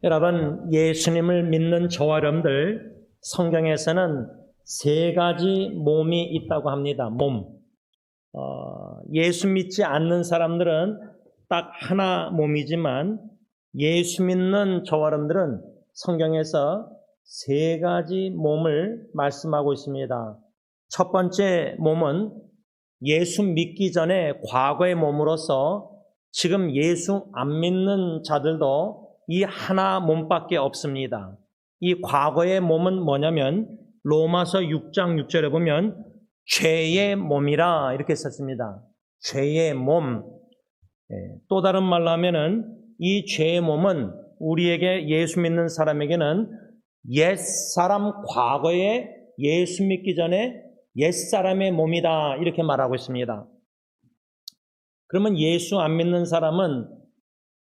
여러분, 예수님을 믿는 저와 여러분들, 성경에서는 세 가지 몸이 있다고 합니다. 몸. 예수 믿지 않는 사람들은 딱 하나 몸이지만 예수 믿는 저와 여러분들은 성경에서 세 가지 몸을 말씀하고 있습니다. 첫 번째 몸은 예수 믿기 전에 과거의 몸으로서 지금 예수 안 믿는 자들도 이 하나 몸밖에 없습니다. 이 과거의 몸은 뭐냐면 로마서 6장 6절에 보면 죄의 몸이라 이렇게 썼습니다. 죄의 몸. 또 다른 말로 하면은 이 죄의 몸은 우리에게 예수 믿는 사람에게는 옛사람, 과거에 예수 믿기 전에 옛사람의 몸이다 이렇게 말하고 있습니다. 그러면 예수 안 믿는 사람은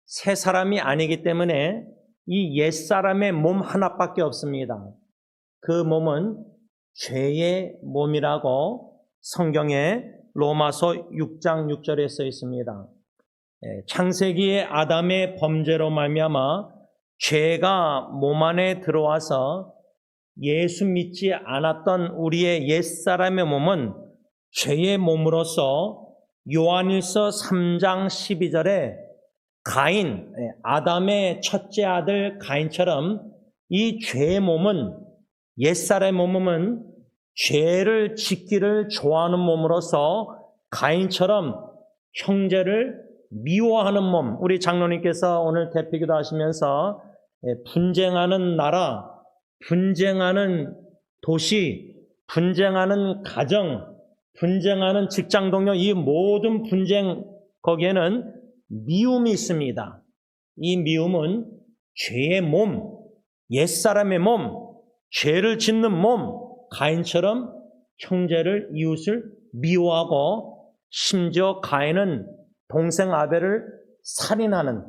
새 사람이 아니기 때문에 이 옛사람의 몸 하나밖에 없습니다. 그 몸은 죄의 몸이라고 성경에 로마서 6장 6절에 써 있습니다. 창세기의 아담의 범죄로 말미암아 죄가 몸 안에 들어와서 예수 믿지 않았던 우리의 옛사람의 몸은 죄의 몸으로서 요한일서 3장 12절에 가인, 아담의 첫째 아들 가인처럼 이 죄의 몸은, 옛사람의 몸은 죄를 짓기를 좋아하는 몸으로서 가인처럼 형제를 미워하는 몸. 우리 장로님께서 오늘 대표기도 하시면서 분쟁하는 나라, 분쟁하는 도시, 분쟁하는 가정, 분쟁하는 직장 동료, 이 모든 분쟁 거기에는 미움이 있습니다. 이 미움은 죄의 몸, 옛사람의 몸, 죄를 짓는 몸, 가인처럼 형제를, 이웃을 미워하고 심지어 가인은 동생 아벨을 살인하는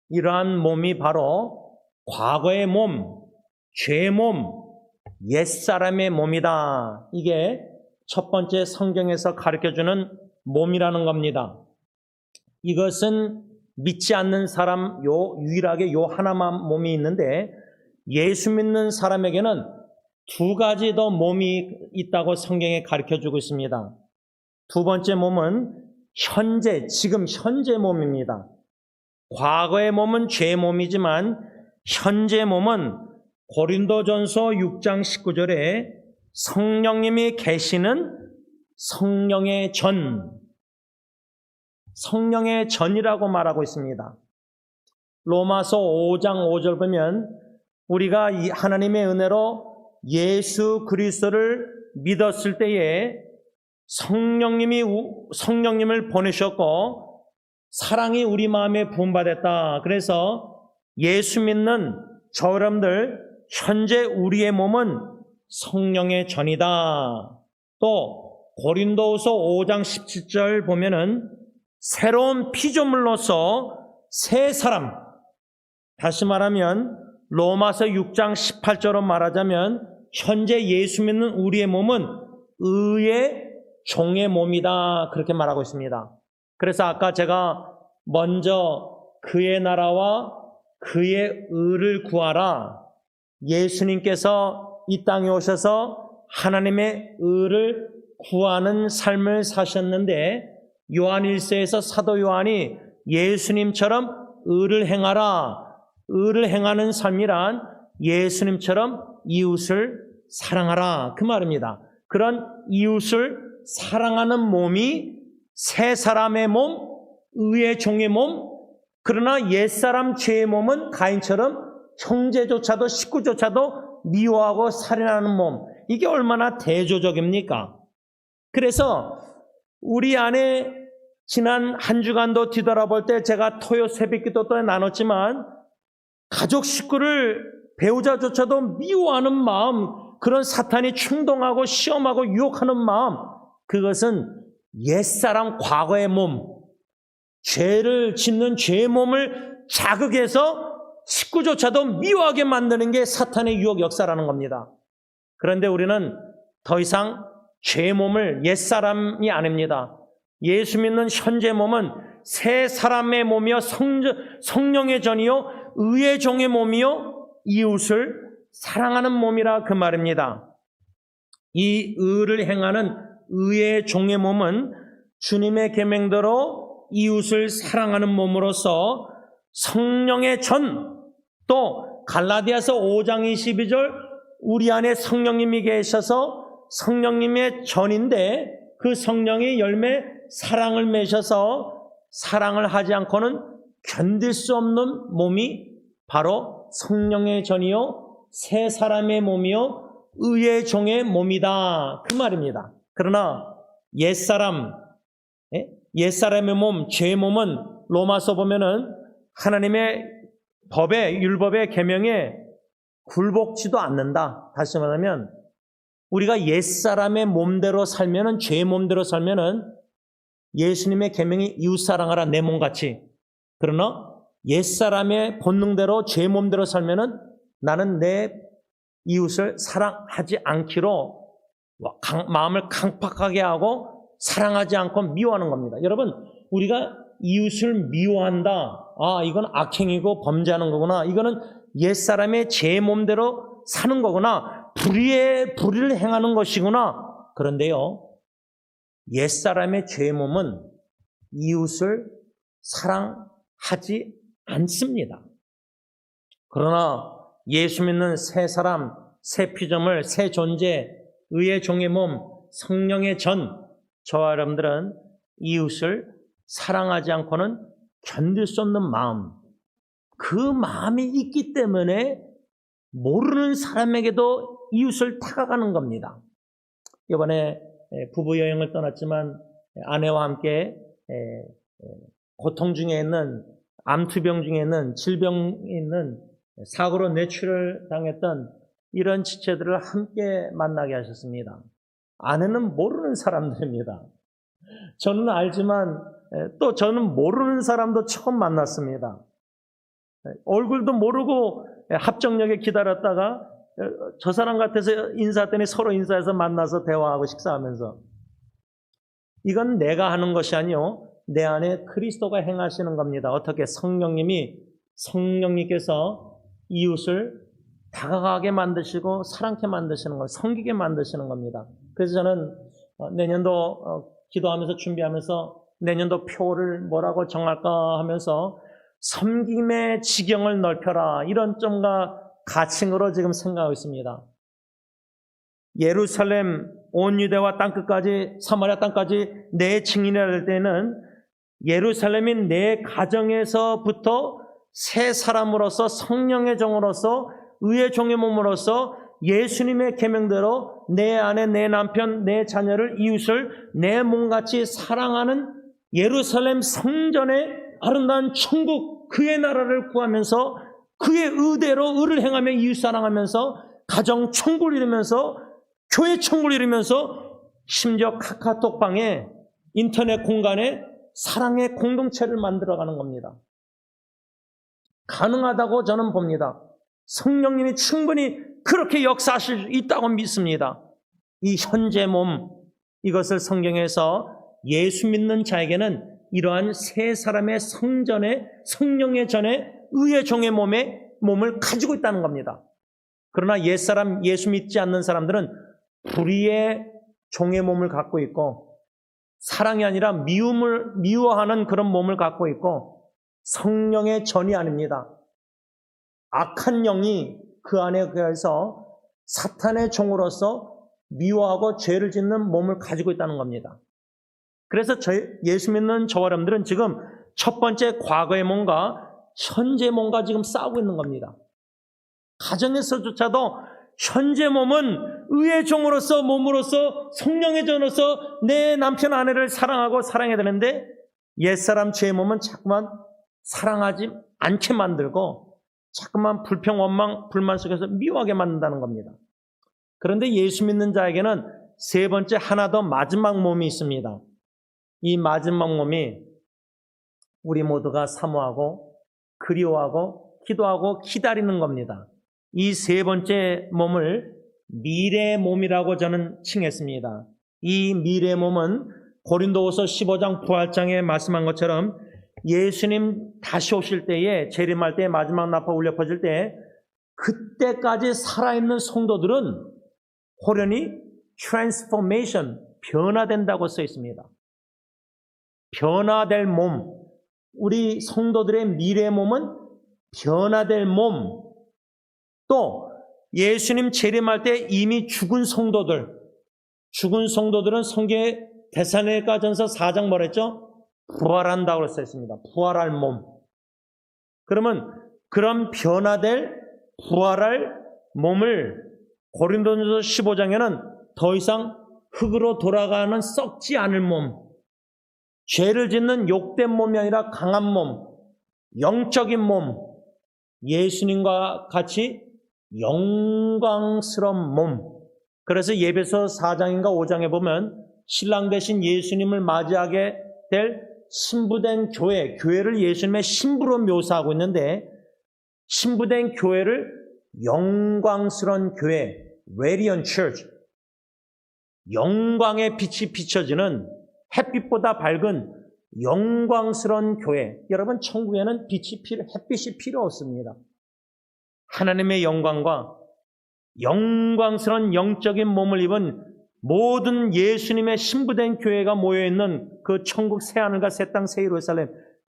이러한 몸이 바로 과거의 몸, 죄의 몸, 옛사람의 몸이다. 이게 첫 번째 성경에서 가르쳐주는 몸이라는 겁니다. 이것은 믿지 않는 사람 유일하게 하나만 몸이 있는데 예수 믿는 사람에게는 두 가지 더 몸이 있다고 성경에 가르쳐주고 있습니다. 두 번째 몸은 지금 현재 몸입니다. 과거의 몸은 죄의 몸이지만 현재 몸은 고린도전서 6장 19절에 성령님이 계시는 성령의 전이라고 말하고 있습니다. 로마서 5장 5절 보면 우리가 이 하나님의 은혜로 예수 그리스도를 믿었을 때에 성령님을 보내셨고 사랑이 우리 마음에 부음받았다. 그래서 예수 믿는 저 여러분들 현재 우리의 몸은 성령의 전이다. 또 고린도후서 5장 17절 보면은 새로운 피조물로서 새 사람, 다시 말하면 로마서 6장 18절로 말하자면 현재 예수 믿는 우리의 몸은 의의 종의 몸이다 그렇게 말하고 있습니다. 그래서 아까 제가 먼저 그의 나라와 그의 의를 구하라, 예수님께서 이 땅에 오셔서 하나님의 의를 구하는 삶을 사셨는데 요한일서에서 사도 요한이 예수님처럼 의를 행하라, 의를 행하는 삶이란 예수님처럼 이웃을 사랑하라 그 말입니다. 그런 이웃을 사랑하는 몸이 새 사람의 몸, 의의 종의 몸, 그러나 옛사람 죄의 몸은 가인처럼 형제조차도 식구조차도 미워하고 살인하는 몸. 이게 얼마나 대조적입니까? 그래서 우리 안에 지난 한 주간도 뒤돌아볼 때 제가 토요 새벽기도 때 나눴지만 가족 식구를 배우자조차도 미워하는 마음, 그런 사탄이 충동하고 시험하고 유혹하는 마음, 그것은 옛사람 과거의 몸, 죄를 짓는 죄의 몸을 자극해서 식구조차도 미워하게 만드는 게 사탄의 유혹 역사라는 겁니다. 그런데 우리는 더 이상 죄의 몸을 옛사람이 아닙니다. 예수 믿는 현재 몸은 새 사람의 몸이요 성령의 전이요 의의 종의 몸이요 이웃을 사랑하는 몸이라 그 말입니다. 이 의를 행하는 의의 종의 몸은 주님의 계명대로 이웃을 사랑하는 몸으로서 성령의 전, 또 갈라디아서 5장 22절 우리 안에 성령님이 계셔서 성령님의 전인데 그 성령의 열매 사랑을 맺어서 사랑을 하지 않고는 견딜 수 없는 몸이 바로 성령의 전이요 새 사람의 몸이요 의의 종의 몸이다 그 말입니다. 그러나 옛사람의 몸, 죄의 몸은 로마서 보면은 하나님의 법에 율법의 계명에 굴복지도 않는다. 다시 말하면 우리가 옛사람의 몸대로 살면은 죄의 몸대로 살면은 예수님의 계명이 이웃사랑하라 내 몸같이. 그러나 옛사람의 본능대로 죄의 몸대로 살면은 나는 내 이웃을 사랑하지 않기로 마음을 강팍하게 하고 사랑하지 않고 미워하는 겁니다. 여러분, 우리가 이웃을 미워한다. 이건 악행이고 범죄하는 거구나. 이거는 옛사람의 제 몸대로 사는 거구나. 불의를 행하는 것이구나. 그런데요, 옛사람의 죄의 몸은 이웃을 사랑하지 않습니다. 그러나 예수 믿는 새 사람, 새 피조물, 새 존재, 의의 종의 몸, 성령의 전, 저와 여러분들은 이웃을 사랑하지 않고는 견딜 수 없는 마음, 그 마음이 있기 때문에 모르는 사람에게도 이웃을 다가가는 겁니다. 이번에 부부 여행을 떠났지만 아내와 함께 고통 중에 있는 암투병 중에 있는 질병에 있는 사고로 뇌출을 당했던 이런 지체들을 함께 만나게 하셨습니다. 아내는 모르는 사람들입니다. 저는 알지만 또 저는 모르는 사람도 처음 만났습니다. 얼굴도 모르고 합정역에 기다렸다가 저 사람 같아서 인사했더니 서로 인사해서 만나서 대화하고 식사하면서 이건 내가 하는 것이 아니요 내 안에 그리스도가 행하시는 겁니다. 어떻게 성령님께서 이웃을 다가가게 만드시고 사랑케 만드시는 것, 섬기게 만드시는 겁니다. 그래서 저는 내년도 기도하면서 준비하면서 내년도 표를 뭐라고 정할까 하면서 섬김의 지경을 넓혀라 이런 점과 가칭으로 지금 생각하고 있습니다. 예루살렘 온 유대와 땅끝까지 사마리아 땅까지 내 증인이라 할 때는 예루살렘인 내 가정에서부터 새 사람으로서 성령의 종으로서 의의 종의 몸으로서 예수님의 계명대로 내 아내, 내 남편, 내 자녀를 이웃을 내 몸같이 사랑하는 예루살렘 성전의 아름다운 천국 그의 나라를 구하면서 그의 의대로 의를 행하며 이웃 사랑하면서 가정 천국을 이루면서 교회 천국을 이루면서 심지어 카카오톡방에 인터넷 공간에 사랑의 공동체를 만들어가는 겁니다. 가능하다고 저는 봅니다. 성령님이 충분히 그렇게 역사하실 수 있다고 믿습니다. 이 현재 몸, 이것을 성경에서 예수 믿는 자에게는 이러한 세 사람의 성령의 전에 의의 종의 몸을 가지고 있다는 겁니다. 그러나 옛사람, 예수 믿지 않는 사람들은 불의의 종의 몸을 갖고 있고 사랑이 아니라 미워하는 그런 몸을 갖고 있고 성령의 전이 아닙니다. 악한 영이 그 안에 그래서 사탄의 종으로서 미워하고 죄를 짓는 몸을 가지고 있다는 겁니다. 그래서 예수 믿는 저와 여러분들은 지금 첫 번째 과거의 몸과 현재 몸과 지금 싸우고 있는 겁니다. 가정에서조차도 현재 몸은 의의 종으로서 몸으로서 성령의 전으로서 내 남편 아내를 사랑하고 사랑해야 되는데 옛사람 죄의 몸은 자꾸만 사랑하지 않게 만들고 자꾸만 불평, 원망, 불만 속에서 미워하게 만든다는 겁니다. 그런데 예수 믿는 자에게는 세 번째 하나 더 마지막 몸이 있습니다. 이 마지막 몸이 우리 모두가 사모하고 그리워하고 기도하고 기다리는 겁니다. 이 세 번째 몸을 미래의 몸이라고 저는 칭했습니다. 이 미래의 몸은 고린도후서 15장 부활장에 말씀한 것처럼 예수님 다시 오실 때에 재림할 때 마지막 나팔 울려 퍼질 때 그때까지 살아있는 성도들은 호련히 transformation, 변화된다고 써 있습니다. 변화될 몸, 우리 성도들의 미래 몸은 변화될 몸, 또 예수님 재림할 때 이미 죽은 성도들은 성경의 데살로니가전서 4장 뭐랬죠? 부활한다고 써 있습니다. 부활할 몸. 그러면 그런 변화될 부활할 몸을 고린도전서 15장에는 더 이상 흙으로 돌아가는 썩지 않을 몸, 죄를 짓는 욕된 몸이 아니라 강한 몸, 영적인 몸, 예수님과 같이 영광스러운 몸. 그래서 예배서 4장인가 5장에 보면 신랑 되신 예수님을 맞이하게 될 신부된 교회를 예수님의 신부로 묘사하고 있는데, 신부된 교회를 영광스러운 교회, Radiant Church, 영광의 빛이 비춰지는 햇빛보다 밝은 영광스러운 교회. 여러분, 천국에는 햇빛이 필요 없습니다. 하나님의 영광과 영광스러운 영적인 몸을 입은 모든 예수님의 신부된 교회가 모여있는 그 천국 새하늘과 새 땅 새 예루살렘,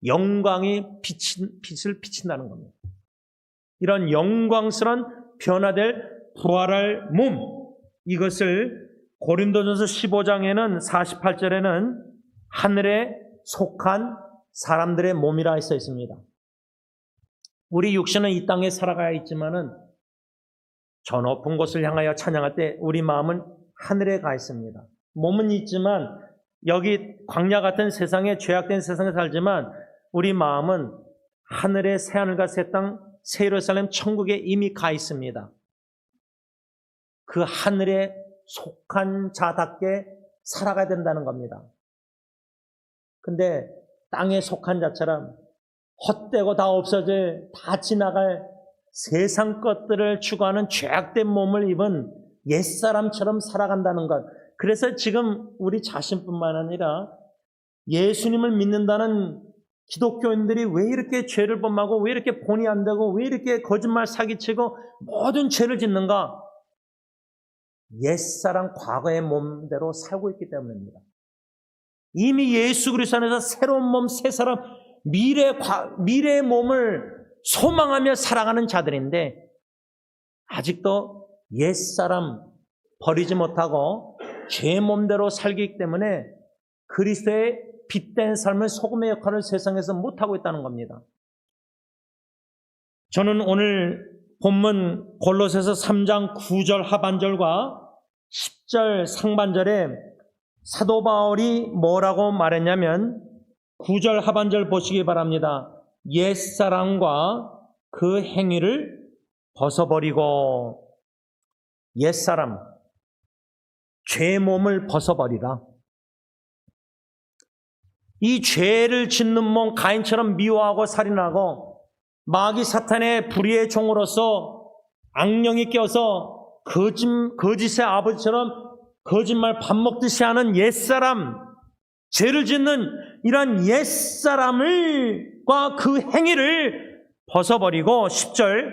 영광이 빛을 비친다는 겁니다. 이런 영광스러운 변화될 부활할 몸, 이것을 고린도전서 15장에는 48절에는 하늘에 속한 사람들의 몸이라 써 있습니다. 우리 육신은 이 땅에 살아가야 있지만은 저 높은 곳을 향하여 찬양할 때 우리 마음은 하늘에 가 있습니다. 몸은 있지만 여기 광야 같은 세상에, 죄악된 세상에 살지만 우리 마음은 하늘의 새하늘과 새 땅 새 예루살렘 천국에 이미 가 있습니다. 그 하늘에 속한 자답게 살아가야 된다는 겁니다. 근데 땅에 속한 자처럼 헛되고 다 없어질, 다 지나갈 세상 것들을 추구하는 죄악된 몸을 입은 옛사람처럼 살아간다는 것. 그래서 지금 우리 자신뿐만 아니라 예수님을 믿는다는 기독교인들이 왜 이렇게 죄를 범하고, 왜 이렇게 본이 안 되고, 왜 이렇게 거짓말 사기치고 모든 죄를 짓는가? 옛사람 과거의 몸대로 살고 있기 때문입니다. 이미 예수 그리스도 안에서 새로운 몸, 새 사람, 미래의 몸을 소망하며 살아가는 자들인데 아직도 옛사람 버리지 못하고 죄 몸대로 살기 때문에 그리스도의 빛된 삶을, 소금의 역할을 세상에서 못하고 있다는 겁니다. 저는 오늘 본문 골로새서 3장 9절 하반절과 10절 상반절에 사도 바울이 뭐라고 말했냐면 9절 하반절 보시기 바랍니다. 옛사람과 그 행위를 벗어버리고, 옛사람, 죄 몸을 벗어버리라. 이 죄를 짓는 몸, 가인처럼 미워하고 살인하고 마귀 사탄의 불의의 종으로서 악령이 껴서 거짓의 아버지처럼 거짓말 밥 먹듯이 하는 옛사람, 죄를 짓는 이러한 옛사람과 그 행위를 벗어버리고 10절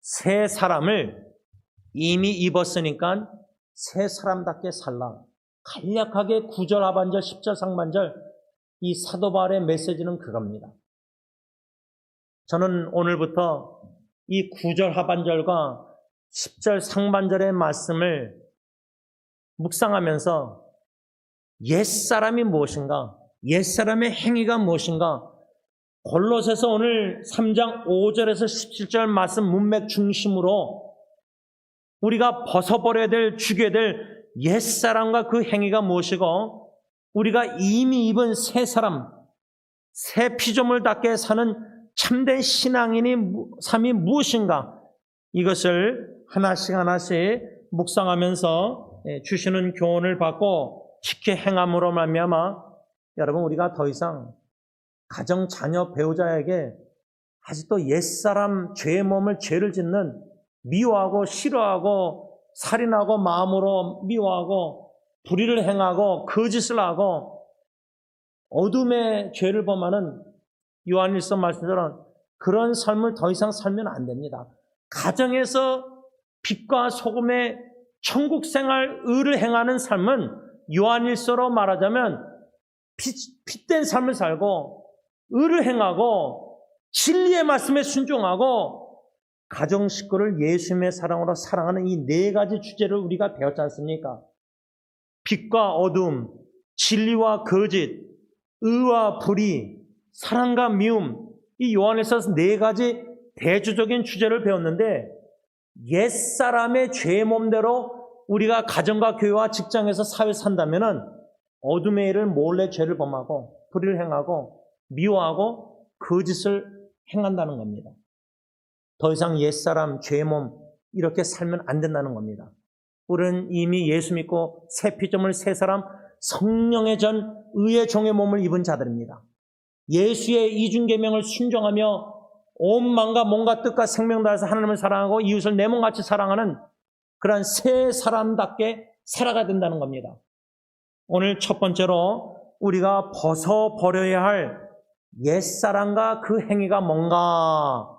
새 사람을 이미 입었으니까 새 사람답게 살라. 간략하게 9절 하반절 10절 상반절 이 사도 바울의 메시지는 그겁니다. 저는 오늘부터 이 9절 하반절과 10절 상반절의 말씀을 묵상하면서 옛사람이 무엇인가, 옛사람의 행위가 무엇인가, 골로새서 오늘 3장 5절에서 17절 말씀 문맥 중심으로 우리가 벗어버려야 될, 죽여야 될 옛사람과 그 행위가 무엇이고, 우리가 이미 입은 새 사람, 새 피조물답게 사는 참된 신앙인이 삶이 무엇인가, 이것을 하나씩 하나씩 묵상하면서 주시는 교훈을 받고 지켜 행함으로 말미암아 여러분, 우리가 더 이상 가정, 자녀, 배우자에게 아직도 옛사람, 죄의 몸을 죄를 짓는, 미워하고 싫어하고 살인하고 마음으로 미워하고 불의를 행하고 거짓을 하고 어둠의 죄를 범하는 요한일서 말씀처럼 그런 삶을 더 이상 살면 안 됩니다. 가정에서 빛과 소금의 천국 생활, 의를 행하는 삶은 요한일서로 말하자면 빛된 삶을 살고 의를 행하고 진리의 말씀에 순종하고 가정 식구를 예수님의 사랑으로 사랑하는 이 네 가지 주제를 우리가 배웠지 않습니까? 빛과 어둠, 진리와 거짓, 의와 불의, 사랑과 미움, 이 요한일서에서 네 가지 대주적인 주제를 배웠는데 옛사람의 죄의 몸대로 우리가 가정과 교회와 직장에서 사회 산다면은 어둠의 일을 몰래 죄를 범하고 불의를 행하고 미워하고 거짓을 행한다는 겁니다. 더 이상 옛사람, 죄의 몸 이렇게 살면 안 된다는 겁니다. 우리는 이미 예수 믿고 새 피조물 새 사람 성령의 전 의의 종의 몸을 입은 자들입니다. 예수의 이중계명을 순종하며 온 마음과 몸과 뜻과 생명 다해서 하나님을 사랑하고 이웃을 내 몸같이 사랑하는 그러한 새 사람답게 살아가야 된다는 겁니다. 오늘 첫 번째로 우리가 벗어버려야 할 옛사람과 그 행위가 뭔가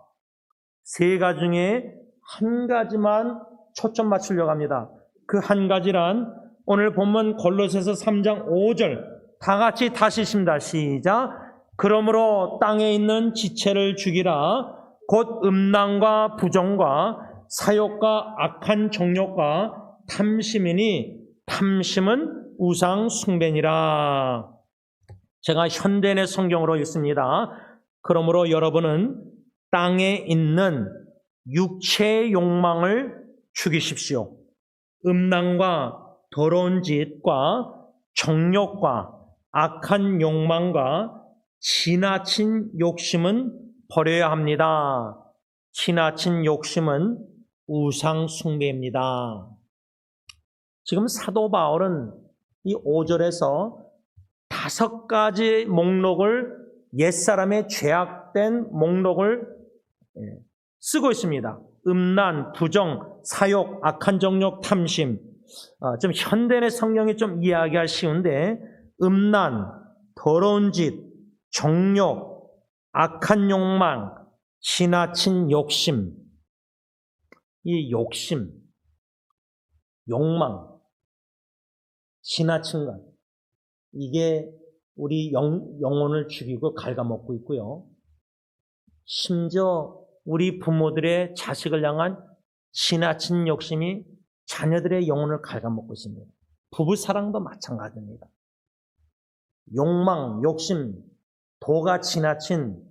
세 가지 중에 한 가지만 초점 맞추려고 합니다. 그 한 가지란 오늘 본문 골로새서 3장 5절 다 같이 다시 읽습니다. 시작. 그러므로 땅에 있는 지체를 죽이라. 곧 음란과 부정과 사욕과 악한 정욕과 탐심이니 탐심은 우상 숭배니라. 제가 현대인의 성경으로 읽습니다. 그러므로 여러분은 땅에 있는 육체의 욕망을 죽이십시오. 음란과 더러운 짓과 정욕과 악한 욕망과 지나친 욕심은 버려야 합니다. 지나친 욕심은 우상 숭배입니다. 지금 사도 바울은 이 5절에서 5가지 목록을 옛사람의 죄악된 목록을 쓰고 있습니다. 음란, 부정, 사욕, 악한 정욕, 탐심. 좀 현대의 성경이 좀 이해하기가 쉬운데 음란, 더러운 짓, 정욕, 악한 욕망, 지나친 욕심. 이 욕심, 욕망, 지나친 것. 이게 우리 영혼을 죽이고 갉아먹고 있고요. 심지어 우리 부모들의 자식을 향한 지나친 욕심이 자녀들의 영혼을 갉아먹고 있습니다. 부부사랑도 마찬가지입니다. 욕망, 욕심, 도가 지나친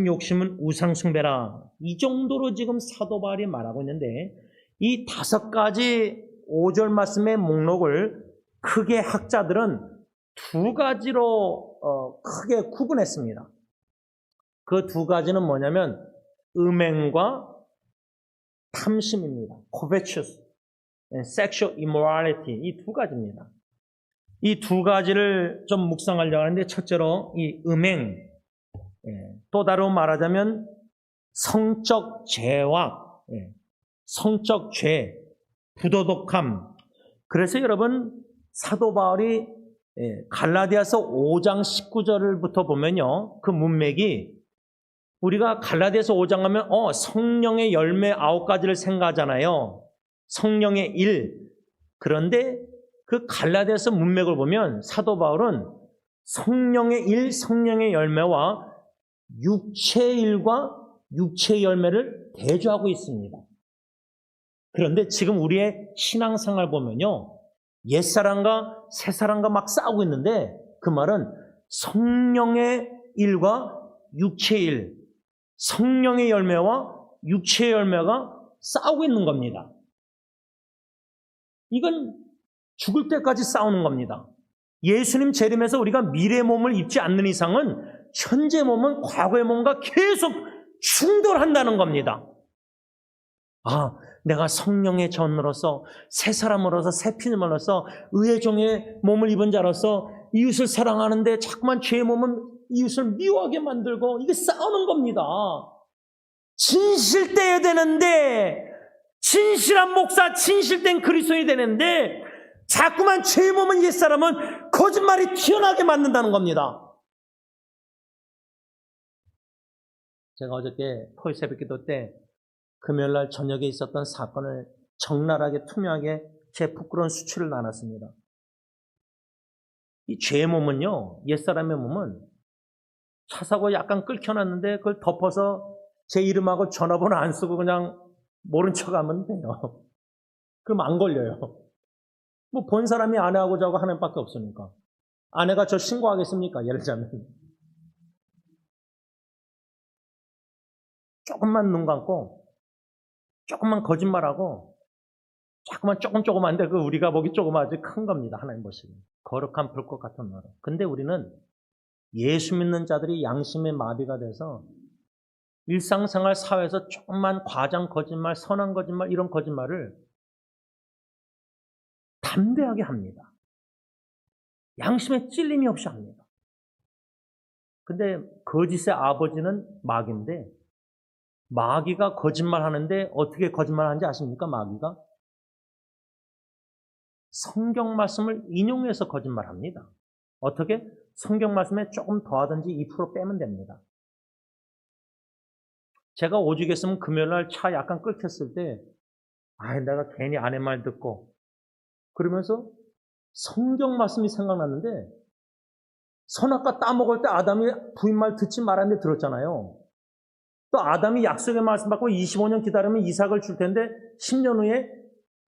욕심은 우상숭배라. 이 정도로 지금 사도 바울이 말하고 있는데 이 5가지 5절 말씀의 목록을 크게 학자들은 2가지로 크게 구분했습니다. 그 2가지는 뭐냐면 음행과 탐심입니다. covetous, sexual immorality 이 2가지입니다. 이 2가지를 좀 묵상하려고 하는데 첫째로 이 음행, 또 다르게 말하자면 성적 죄악, 성적 죄, 부도덕함. 그래서 여러분 사도 바울이 갈라디아서 5장 19절부터 보면요. 그 문맥이 우리가 갈라디아서 5장 하면 성령의 열매 9가지를 생각하잖아요. 성령의 일. 그런데 그 갈라디아서 문맥을 보면 사도 바울은 성령의 일, 성령의 열매와 육체의 일과 육체의 열매를 대조하고 있습니다. 그런데 지금 우리의 신앙생활 보면요. 옛사람과 새사람과 막 싸우고 있는데 그 말은 성령의 일과 육체의 일, 성령의 열매와 육체의 열매가 싸우고 있는 겁니다. 이건 죽을 때까지 싸우는 겁니다. 예수님 재림에서 우리가 미래의 몸을 입지 않는 이상은 현재 몸은 과거의 몸과 계속 충돌한다는 겁니다. 내가 성령의 전으로서 새 사람으로서 새 피조물로서 의의 종의 몸을 입은 자로서 이웃을 사랑하는데 자꾸만 죄의 몸은 이웃을 미워하게 만들고 이게 싸우는 겁니다. 진실돼야 되는데 진실한 목사, 진실된 그리스도인이 되는데 자꾸만 죄의 몸은 옛사람은 거짓말이 튀어나게 만든다는 겁니다. 제가 어저께 토요 새벽 기도 때 금요일날 저녁에 있었던 사건을 적나라하게 투명하게 제 부끄러운 수치를 나눴습니다. 이 죄의 몸은요, 옛사람의 몸은 차 사고 약간 끓여놨는데 그걸 덮어서 제 이름하고 전화번호 안 쓰고 그냥 모른 척 하면 돼요. 그럼 안 걸려요. 뭐 본 사람이 아내하고 저하고 하나밖에 없으니까. 아내가 저 신고하겠습니까? 예를 들자면. 조금만 눈 감고 조금만 거짓말하고 자꾸만 조금한데 그 우리가 보기 조그마하지 큰 겁니다. 하나님 보시기. 거룩한 불꽃 같은 나라. 근데 우리는 예수 믿는 자들이 양심의 마비가 돼서 일상생활 사회에서 조금만 과장 거짓말, 선한 거짓말 이런 거짓말을 담대하게 합니다. 양심에 찔림이 없이 합니다. 근데 거짓의 아버지는 마귀인데 마귀가 거짓말하는데 어떻게 거짓말하는지 아십니까? 마귀가 성경 말씀을 인용해서 거짓말합니다. 어떻게? 성경 말씀에 조금 더하든지 2% 빼면 됩니다. 제가 오죽했으면 금요일날 차 약간 끓였을 때 내가 괜히 아내 말 듣고 그러면서 성경 말씀이 생각났는데 선악과 따먹을 때 아담이 부인 말 듣지 말았는데 들었잖아요. 또 아담이 약속의 말씀 받고 25년 기다리면 이삭을 줄 텐데 10년 후에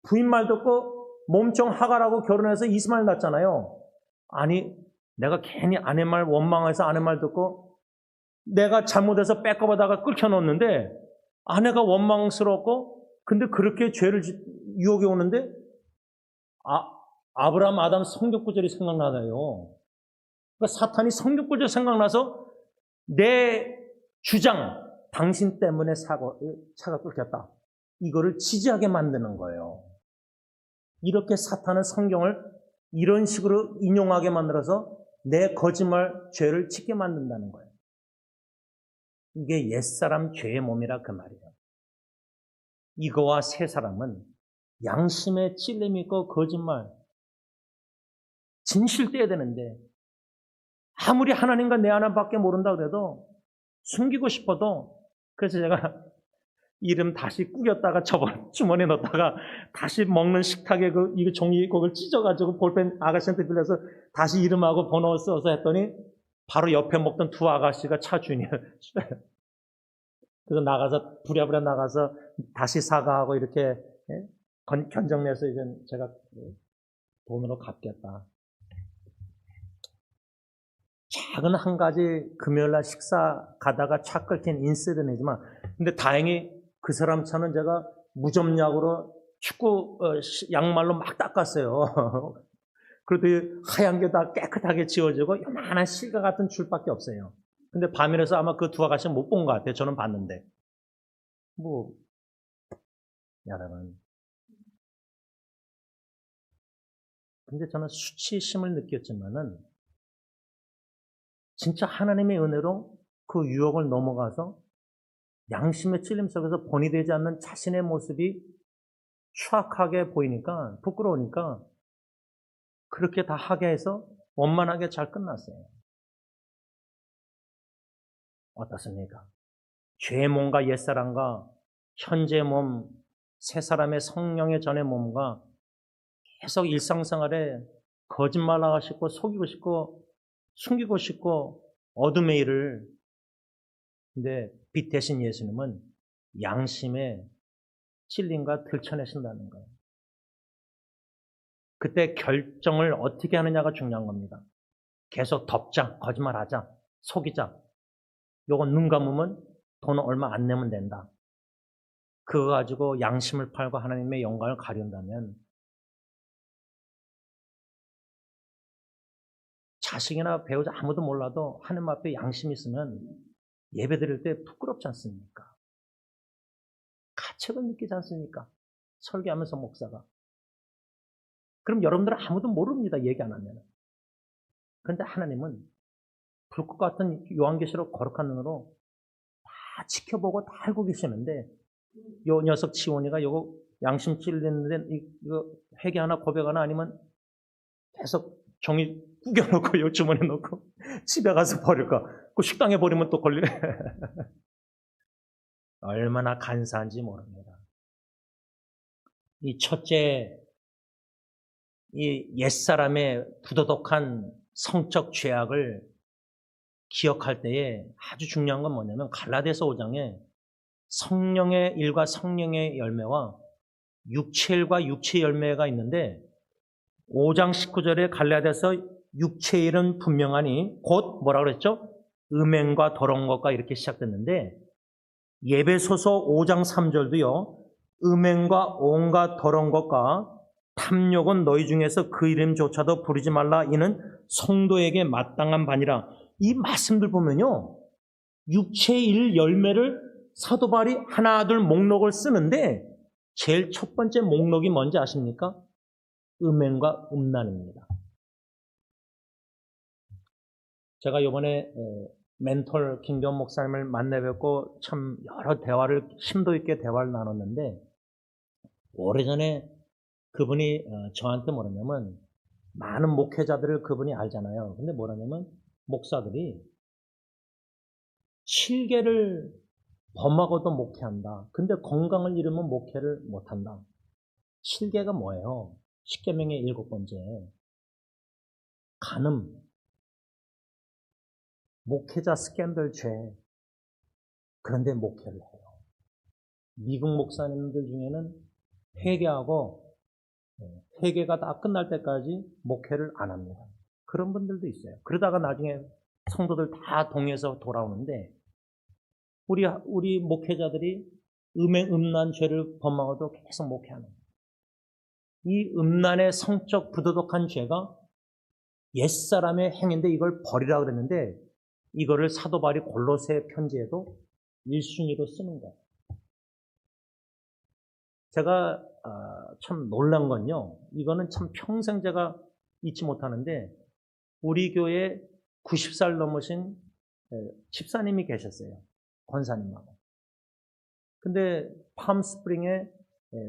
부인 말 듣고 몸종 하갈하고 결혼해서 이스마엘 낳았잖아요. 아니 내가 괜히 아내 말 원망해서 아내 말 듣고 내가 잘못해서 뺏겨보다가 끓여놓는데 아내가 원망스럽고 근데 그렇게 죄를 유혹해 오는데 아브라함 아담 성경구절이 생각나요. 그러니까 사탄이 성경구절 생각나서 내 주장 당신 때문에 차가 끓였다. 이거를 지지하게 만드는 거예요. 이렇게 사탄은 성경을 이런 식으로 인용하게 만들어서 내 거짓말 죄를 짓게 만든다는 거예요. 이게 옛사람 죄의 몸이라 그 말이에요. 이거와 새 사람은 양심에 찔림이 있고 거짓말, 진실돼야 되는데 아무리 하나님과 내 하나밖에 모른다 그래도 숨기고 싶어도 그래서 제가 이름 다시 꾸겼다가 주머니에 넣었다가 다시 먹는 식탁에 이거 종이 그걸 찢어가지고 볼펜 아가씨한테 빌려서 다시 이름하고 번호 써서 했더니 바로 옆에 먹던 두 아가씨가 차 주인이에요. 그래서 나가서 부랴부랴 나가서 다시 사과하고 이렇게 견적내서 이제 제가 돈으로 갚겠다. 작은 한 가지 금요일날 식사 가다가 차 끓인 인시던이지만 근데 다행히 그 사람 차는 제가 무좀약으로 축구 양말로 막 닦았어요. 그래도 하얀 게 다 깨끗하게 지워지고 요만한 실과 같은 줄밖에 없어요. 근데 밤이라서 아마 그 두 아가씨는 못 본 것 같아요. 저는 봤는데. 여러분. 근데 저는 수치심을 느꼈지만은 진짜 하나님의 은혜로 그 유혹을 넘어가서 양심의 찔림 속에서 본이 되지 않는 자신의 모습이 추악하게 보이니까 부끄러우니까 그렇게 다 하게 해서 원만하게 잘 끝났어요. 어떻습니까? 죄의 몸과 옛사람과 현재의 몸, 새 사람의 성령의 전의 몸과 계속 일상생활에 거짓말하고 싶고 속이고 싶고 숨기고 싶고 어둠의 일을 근데 빛 대신 예수님은 양심의 찔림과 들춰내신다는 거예요. 그때 결정을 어떻게 하느냐가 중요한 겁니다. 계속 덮자, 거짓말하자, 속이자. 요건 눈 감으면 돈 얼마 안 내면 된다. 그거 가지고 양심을 팔고 하나님의 영광을 가린다면 자식이나 배우자 아무도 몰라도 하나님 앞에 양심이 있으면 예배 드릴 때 부끄럽지 않습니까? 가책을 느끼지 않습니까? 설교하면서 목사가. 그럼 여러분들은 아무도 모릅니다. 얘기 안 하면. 그런데 하나님은 불꽃 같은 요한계시록 거룩한 눈으로 다 지켜보고 다 알고 계시는데 요 녀석 지원이가 요거 양심 찔리는데 이거 회개하나 고백하나 아니면 계속 종이 구겨놓고 요 주머니에 넣고 집에 가서 버릴까? 그 식당에 버리면 또 걸리네. 얼마나 간사한지 모릅니다. 이 첫째, 이 옛사람의 부도덕한 성적 죄악을 기억할 때에 아주 중요한 건 뭐냐면 갈라디아서 5장에 성령의 일과 성령의 열매와 육체일과 육체의 열매가 있는데 5장 19절에 갈라디아서 육체의 일은 분명하니 곧 뭐라 그랬죠? 음행과 더러운 것과 이렇게 시작됐는데 예배소서 5장 3절도요. 음행과 온갖 더러운 것과 탐욕은 너희 중에서 그 이름조차도 부르지 말라. 이는 성도에게 마땅한 바니라. 이 말씀들 보면요. 육체의 일 열매를 사도 바울이 하나 둘 목록을 쓰는데 제일 첫 번째 목록이 뭔지 아십니까? 음행과 음란입니다. 제가 이번에 멘톨 김경 목사님을 만나 뵙고 참 여러 대화를 심도 있게 대화를 나눴는데 오래전에 그분이 저한테 뭐라냐면 많은 목회자들을 그분이 알잖아요. 근데 뭐라냐면 목사들이 7개를 범하고도 목회한다. 근데 건강을 잃으면 목회를 못한다. 7개가 뭐예요? 10계명의 7번째. 간음, 목회자 스캔들 죄. 그런데 목회를 해요. 미국 목사님들 중에는 회개하고 회개가 다 끝날 때까지 목회를 안 합니다. 그런 분들도 있어요. 그러다가 나중에 성도들 다 동해서 돌아오는데 우리 목회자들이 음행, 음란 죄를 범하고도 계속 목회하는 거예요. 이 음란의 성적 부도덕한 죄가 옛사람의 행위인데 이걸 버리라 그랬는데 이거를 사도 바울이 골로새 편지에도 1순위로 쓰는 거예요. 제가 참 놀란 건요. 이거는 참 평생 제가 잊지 못하는데 우리 교회 90살 넘으신 집사님이 계셨어요. 권사님하고. 근데 팜스프링에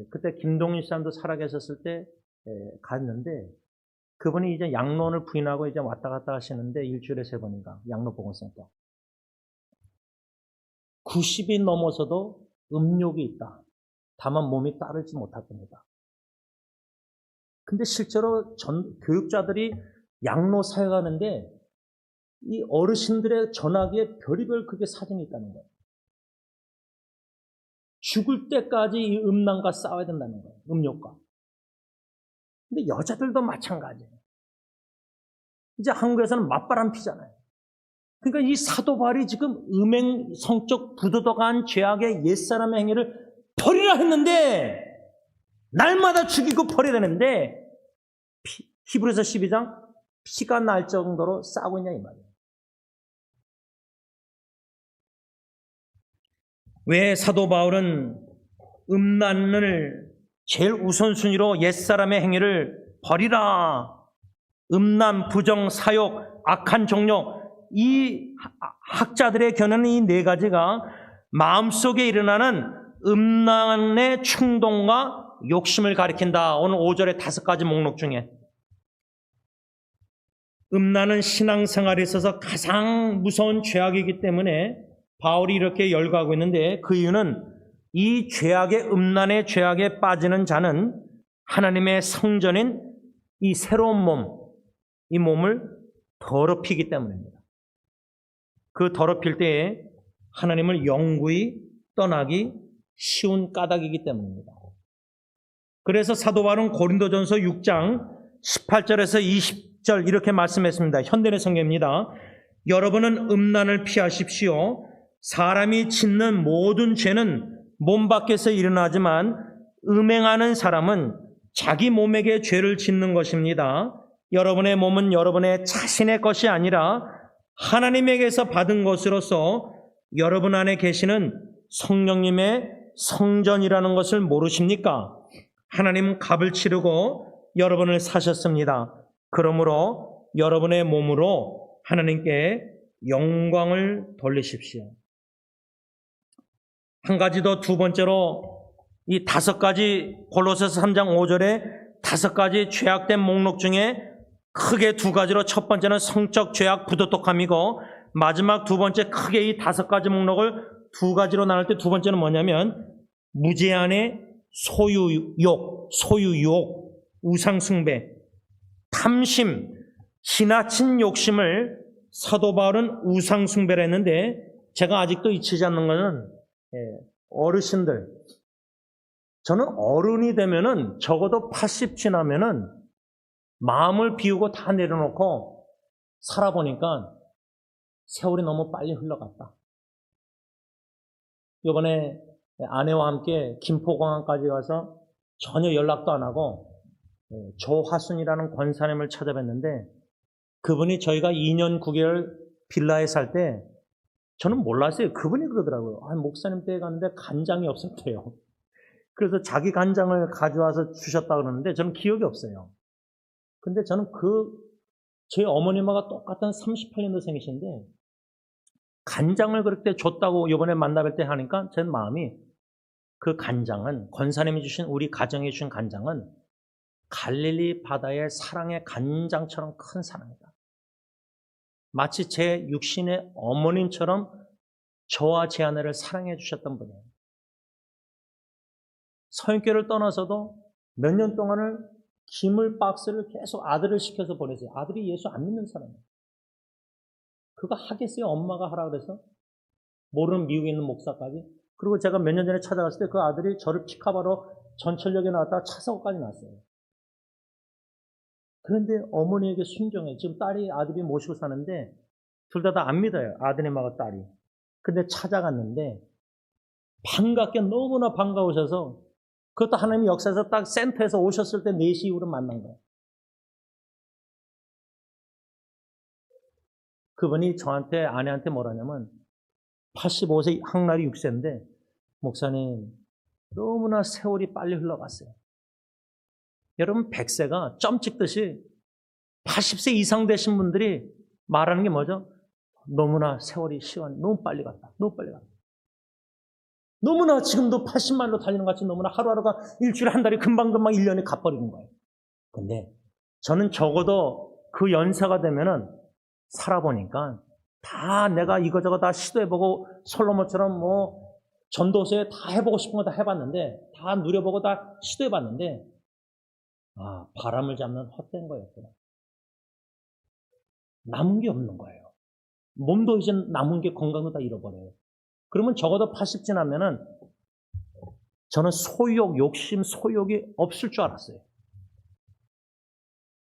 그때 김동일 사람도 살아계셨을 때 갔는데 그분이 이제 양론을 부인하고 이제 왔다 갔다 하시는데 일주일에 3번인가 양로 보건센터. 90이 넘어서도 음욕이 있다. 다만 몸이 따르지 못할 겁니다. 근데 실제로 교육자들이 양로 사역하는데 이 어르신들의 전화기에 별의별 그게 사정이 있다는 거예요. 죽을 때까지 이 음란과 싸워야 된다는 거예요. 음욕과. 근데 여자들도 마찬가지예요. 이제 한국에서는 맞바람 피잖아요. 그러니까 이 사도 바울이 지금 음행, 성적 부도덕한 죄악의 옛사람의 행위를 버리라 했는데 날마다 죽이고 버려야 되는데 히브리서 12장 피가 날 정도로 싸우고 있냐 이 말이에요. 왜 사도 바울은 음란을 제일 우선순위로 옛사람의 행위를 버리라. 음란, 부정, 사욕, 악한 정욕 이 학자들의 견해는 이 4가지가 마음속에 일어나는 음란의 충동과 욕심을 가리킨다. 오늘 5절의 5가지 목록 중에 음란은 신앙생활에 있어서 가장 무서운 죄악이기 때문에 바울이 이렇게 열거하고 있는데 그 이유는 이 죄악의 음란의 죄악에 빠지는 자는 하나님의 성전인 이 새로운 몸, 이 몸을 더럽히기 때문입니다. 그 더럽힐 때에 하나님을 영구히 떠나기 쉬운 까닭이기 때문입니다. 그래서 사도 바울은 고린도전서 6장 18절에서 20절 이렇게 말씀했습니다. 현대의 성경입니다. 여러분은 음란을 피하십시오. 사람이 짓는 모든 죄는 몸 밖에서 일어나지만 음행하는 사람은 자기 몸에게 죄를 짓는 것입니다. 여러분의 몸은 여러분의 자신의 것이 아니라 하나님에게서 받은 것으로서 여러분 안에 계시는 성령님의 성전이라는 것을 모르십니까? 하나님은 값을 치르고 여러분을 사셨습니다. 그러므로 여러분의 몸으로 하나님께 영광을 돌리십시오. 한 가지 더 두 번째로 이 5가지 골로새서 3장 5절에 5가지 죄악된 목록 중에 크게 2가지로 첫 번째는 성적 죄악 부도덕함이고 마지막 2번째 크게 이 5가지 목록을 두 가지로 나눌 때 두 번째는 뭐냐면 무제한의 소유욕, 우상숭배, 탐심, 지나친 욕심을 사도 바울은 우상숭배를 했는데 제가 아직도 잊히지 않는 것은 어르신들, 저는 어른이 되면은 적어도 80 지나면은 마음을 비우고 다 내려놓고 살아보니까 세월이 너무 빨리 흘러갔다. 이번에 아내와 함께 김포공항까지 가서 전혀 연락도 안 하고 조화순이라는 권사님을 찾아뵀는데 그분이 저희가 2년 9개월 빌라에 살 때 저는 몰랐어요. 그분이 그러더라고요. 목사님 댁에 갔는데 간장이 없었대요. 그래서 자기 간장을 가져와서 주셨다 그러는데 저는 기억이 없어요. 근데 저는 제 어머님하고 똑같은 38년도 생이신데 간장을 그렇게 줬다고 이번에 만나뵐 때 하니까 제 마음이 그 간장은 권사님이 주신 우리 가정에 주신 간장은 갈릴리 바다의 사랑의 간장처럼 큰 사랑이다. 마치 제 육신의 어머님처럼 저와 제 아내를 사랑해 주셨던 분이에요. 서인교를 떠나서도 몇 년 동안을 기물 박스를 계속 아들을 시켜서 보내세요. 아들이 예수 안 믿는 사람이에요. 그거 하겠어요? 엄마가 하라 그래서? 모르는 미국에 있는 목사까지. 그리고 제가 몇 년 전에 찾아갔을 때 그 아들이 저를 픽업하러 전철역에 나왔다가 차사고까지 났어요. 그런데 어머니에게 순종해. 지금 딸이 아들이 모시고 사는데 둘 다 안 믿어요. 아드님하고 딸이. 근데 찾아갔는데 반갑게 너무나 반가우셔서 그것도 하나님의 역사에서 딱 센터에서 오셨을 때 4시 이후로 만난 거예요. 그분이 저한테, 아내한테 뭐라냐면 85세 항날이 6세인데 목사님 너무나 세월이 빨리 흘러갔어요. 여러분 100세가 점 찍듯이 80세 이상 되신 분들이 말하는 게 뭐죠? 너무나 세월이 시간이 너무 빨리 갔다. 너무 빨리 갔다. 너무나 지금도 80마일로 달리는 것 같이 너무나 하루하루가 일주일에 한 달이 금방금방 1년이 가버리는 거예요. 근데 저는 적어도 그 연세가 되면은 살아보니까 다 내가 이거저거 다 시도해보고 솔로몬처럼 뭐 전도서에 다 해보고 싶은 거 다 해봤는데 다 누려보고 다 시도해봤는데 바람을 잡는 헛된 거였구나. 남은 게 없는 거예요. 몸도 이제 남은 게 건강도 다 잃어버려요. 그러면 적어도 80 지나면은 저는 소욕, 욕심, 소욕이 없을 줄 알았어요.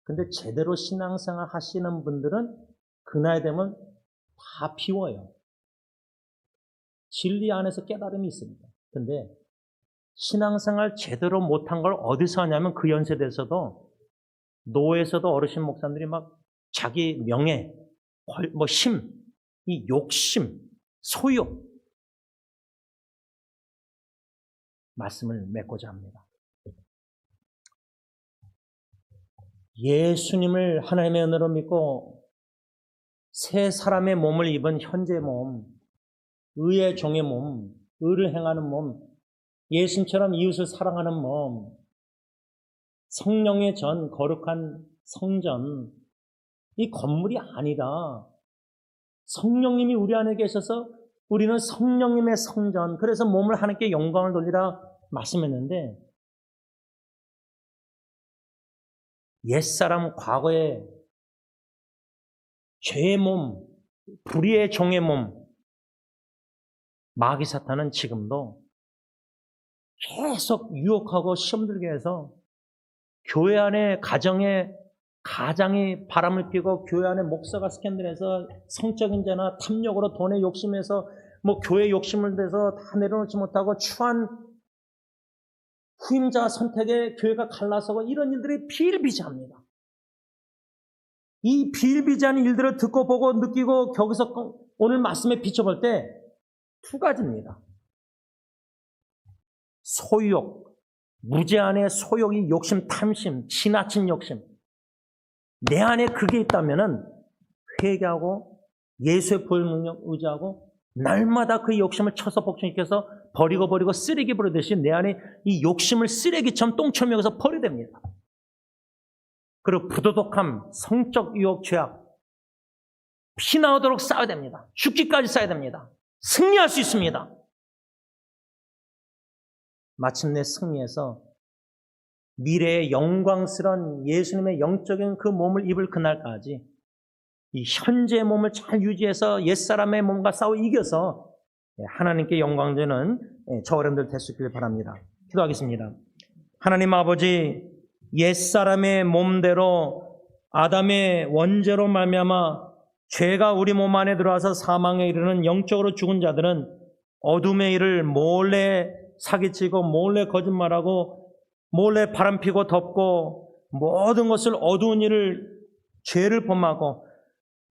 근데 제대로 신앙생활 하시는 분들은 그 나이 되면 다 비워요. 진리 안에서 깨달음이 있습니다. 근데 신앙생활 제대로 못한 걸 어디서 하냐면 그 연세대에서도 노예에서도 어르신 목사님들이 막 자기 명예, 이 욕심, 소욕 말씀을 맺고자 합니다. 예수님을 하나님의 은혜로 믿고 새 사람의 몸을 입은 현재 몸, 의의 종의 몸, 의를 행하는 몸, 예수님처럼 이웃을 사랑하는 몸, 성령의 전, 거룩한 성전, 이 건물이 아니라 성령님이 우리 안에 계셔서 우리는 성령님의 성전, 그래서 몸을 하나님께 영광을 돌리라 말씀했는데 옛사람 과거의 죄의 몸, 불의의 종의 몸, 마귀 사탄은 지금도 계속 유혹하고 시험 들게 해서 교회 안에 가장이 바람을 피고 교회 안에 목사가 스캔들해서 성적인 죄나 탐욕으로 돈에 욕심해서 교회 욕심을 내서 다 내려놓지 못하고 추한 후임자 선택에 교회가 갈라서고 이런 일들이 비일비재합니다. 이 비일비재한 일들을 듣고 보고 느끼고 거기서 오늘 말씀에 비춰볼 때 두 가지입니다. 소유욕, 무제한의 소욕이 욕심, 탐심, 지나친 욕심. 내 안에 그게 있다면은 회개하고 예수의 보혈 능력 의지하고 날마다 그 욕심을 쳐서 복종시켜서 버리고 쓰레기 버리듯이 내 안에 이 욕심을 쓰레기처럼 똥처럼 여기서 버려야 됩니다. 그리고 부도덕함, 성적 유혹, 죄악 피 나오도록 싸워야 됩니다. 죽기까지 싸워야 됩니다. 승리할 수 있습니다. 마침내 승리해서 미래의 영광스러운 예수님의 영적인 그 몸을 입을 그날까지 이 현재의 몸을 잘 유지해서 옛사람의 몸과 싸워 이겨서 하나님께 영광 되는 저 어른들 될 수 있기를 바랍니다. 기도하겠습니다. 하나님 아버지, 옛사람의 몸대로 아담의 원죄로 말미암아 죄가 우리 몸 안에 들어와서 사망에 이르는 영적으로 죽은 자들은 어둠의 일을 몰래 사기치고 몰래 거짓말하고 몰래 바람피고 덮고 모든 것을 어두운 일을 죄를 범하고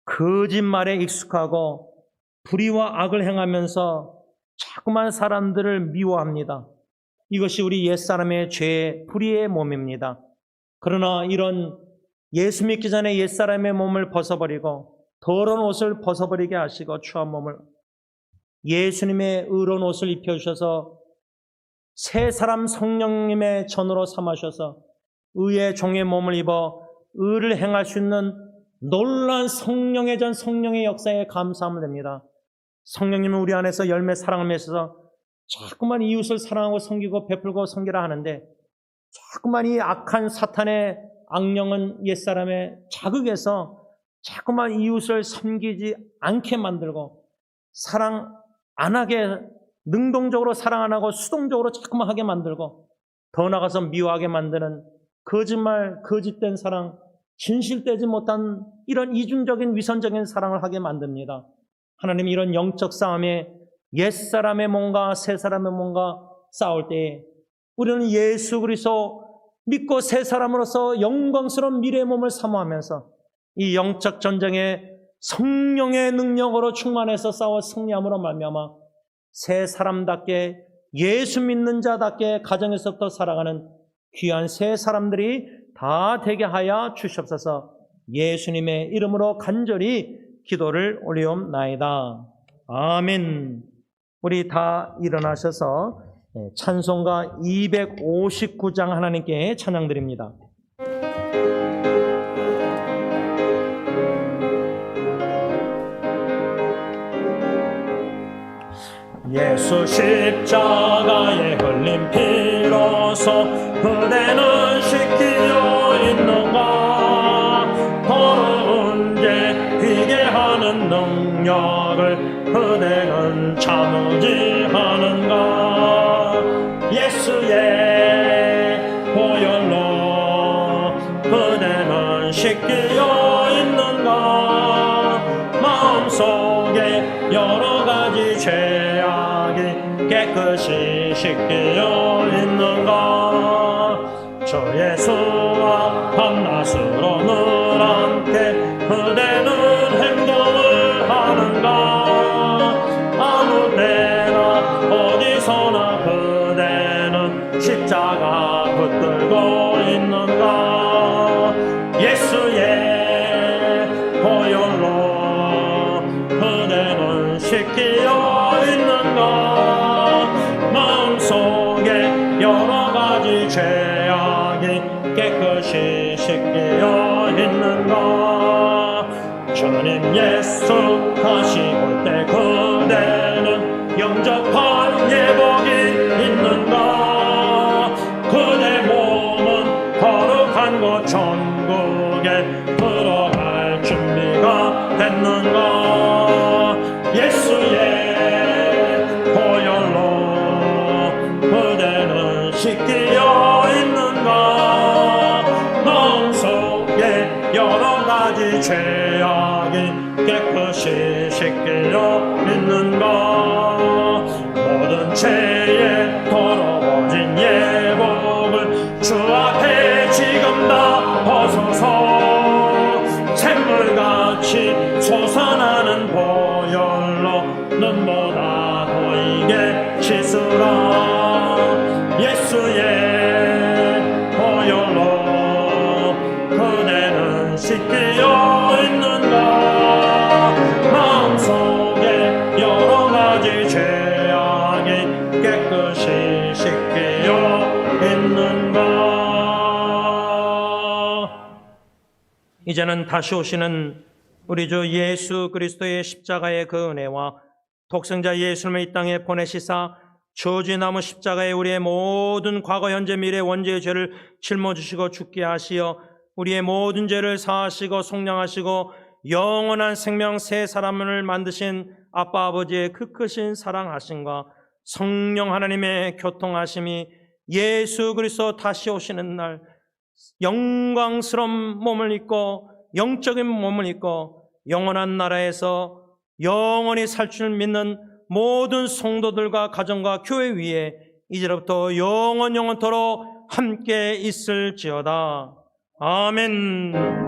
거짓말에 익숙하고 불의와 악을 행하면서 자꾸만 사람들을 미워합니다. 이것이 우리 옛사람의 죄의 불의의 몸입니다. 그러나 이런 예수 믿기 전에 옛사람의 몸을 벗어버리고 더러운 옷을 벗어버리게 하시고 추한 몸을 예수님의 의로운 옷을 입혀주셔서 새 사람 성령님의 전으로 삼으셔서 의의 종의 몸을 입어 의를 행할 수 있는 놀라운 성령의 전 성령의 역사에 감사하면 됩니다. 성령님은 우리 안에서 열매 사랑을 맺어서 자꾸만 이웃을 사랑하고 섬기고 베풀고 섬기라 하는데 자꾸만 이 악한 사탄의 악령은 옛사람의 자극에서 자꾸만 이웃을 섬기지 않게 만들고 사랑 안 하게 능동적으로 사랑 안 하고 수동적으로 자꾸만 하게 만들고 더 나아가서 미워하게 만드는 거짓말, 거짓된 사랑, 진실되지 못한 이런 이중적인 위선적인 사랑을 하게 만듭니다. 하나님 이런 영적 싸움에 옛사람의 몸과 새사람의 몸과 싸울 때에 우리는 예수 그리스도 믿고 새 사람으로서 영광스러운 미래의 몸을 사모하면서 이 영적 전쟁에 성령의 능력으로 충만해서 싸워 승리함으로 말미암아 새 사람답게 예수 믿는 자답게 가정에서부터 살아가는 귀한 새 사람들이 다 되게 하여 주시옵소서. 예수님의 이름으로 간절히 기도를 올리옵나이다. 아멘. 우리 다 일어나셔서 찬송가 259장 하나님께 찬양드립니다. 예수 십자가에 흘린 피로써 그대는 씻기어 있는가. 더러운 죄 휘게 하는 능력을 그대는 참으지 하는가. 예수의 보혈로 그대는 씻기어 있는가. 마음속에 여러 가지 죄악이 깨끗이 씻기어 있는가. 주 예수와 밤낮으로 늘 함께 그대는 행동을 하는가. 아무 때나 어디서나 그대는 십자가 붙들고 있는가. 예수의 보혈로 그대는 씻기어 있는가. 마음속에 여러 가지 죄악이 깨끗이 씻기어 있는가. 주님 예수 다시 올 때 그대는 영접할 예복이 있는가. 그대 몸은 거룩한 곳 천국에 들어갈 준비가 됐는가. 예수의 보혈로 그대는 씻기어 있는가. 마음속에 여러 가지 죄악이 깨끗이 씻기어 있는가. 모든 죄에 더러워진 예복을 주 앞에 지금 다 벗어서 샘물같이 솟아나는 보혈로 눈보다 보이게 씻으라. 예수의 보혈로 그대는 씻기어 있는가. 마음속에 여러 가지 죄악이 깨끗이 씻기어 있는가. 이제는 다시 오시는 우리 주 예수 그리스도의 십자가의 그 은혜와 독생자 예수님을 이 땅에 보내시사 저주의 나무 십자가에 우리의 모든 과거 현재 미래 원죄의 죄를 짊어지시고 죽게 하시어 우리의 모든 죄를 사하시고 속량하시고 영원한 생명 새 사람을 만드신 아빠 아버지의 그 크신 사랑하심과 성령 하나님의 교통하심이 예수 그리스도 다시 오시는 날 영광스러운 몸을 입고 영적인 몸을 입고 영원한 나라에서 영원히 살 줄 믿는 모든 성도들과 가정과 교회 위에 이제부터 영원토록 함께 있을지어다. 아멘.